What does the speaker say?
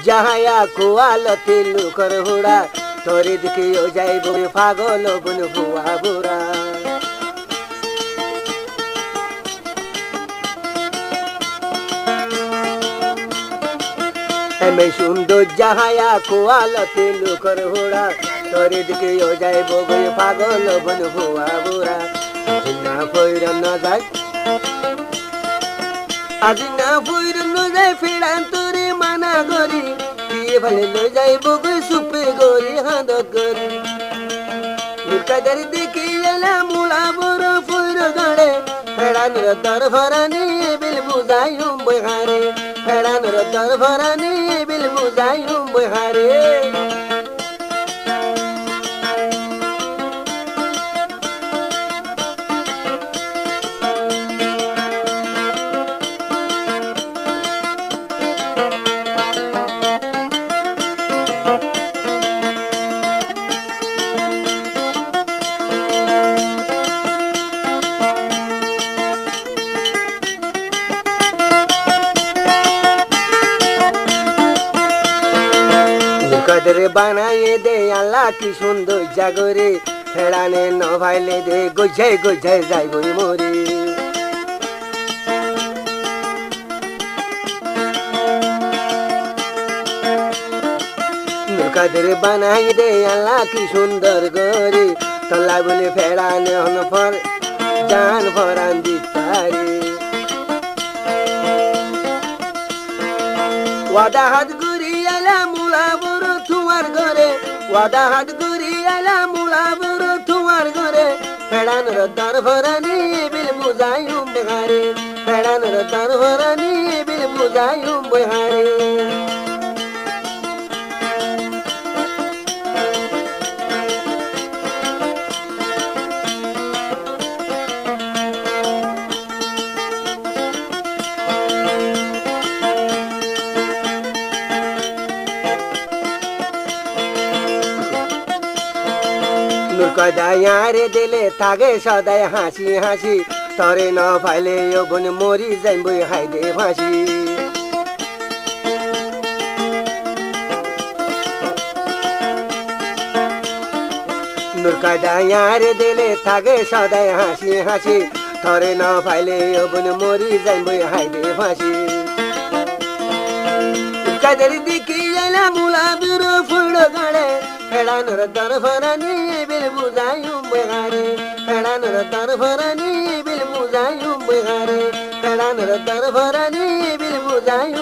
যাহায়া কোয়ালতে লুকর হুড়া তোরে দিকে ও যাইব পাগল বন ভুয়া বুড়া এমে সুন্দর যাহায়া কোয়ালতে লুকর হুড়া তোরে দিকে ও যাইব পাগল বন ভুয়া বুড়া না ফইর না যায় আজ না ফইর না যায় ফেড়ান তোরে মানা করি ভালে লো যাইব গো সুপে গরি হাঁদ করি কাদারি দেখি এলা মুলা বড় ফুর গাড়ে ফেড়ান রতর ভরানি বিল বুঝাইম বহারে ফেড়ান রতর ভরানি বিল বুঝাইম বহারে কদরে বানাইয়ে দে আল্লাহ কি সুন্দর জাগরে ফেড়ানে ন ভাইলে দে গোঝাই গোঝাই যাইব মরে কদরে বানাইয়ে দে আল্লাহ কি সুন্দর গরে তলা বলে ফেড়ানে হন ফর জান ফরান দিতারে ওয়াদা হাত গুরি আলা মুলা বড় তোমার ঘরে ওয়াদা হাত গুরি আলা মুলা বড় তোমার ঘরে ফেড়ান রতার ভরানি বিল বুঝাইম বহারে ফেড়ান রতার ভরানি বিল বুঝাইম বহারে কদায়ারে দিলে থাকে সদায় হাসি হাসি তরে ন পাইলে বোন মরি যাইব হাইদে ফাঁসি কদায়ারে দিলে থাকে সদায় হাসি হাসি তরে ন পাইলে বোন মরি যাইব হাইদে ফাঁসি কাদের দিকে এলা মুলা বিরো ফুল গাড়ে ফেড়ান রতর ভরানি বিল বুঝাইম বহারে ফেড়ান রতর ভরানি বিল বুঝাইম বহারে ফেড়ান রতর ভরানি বিল বুঝাইম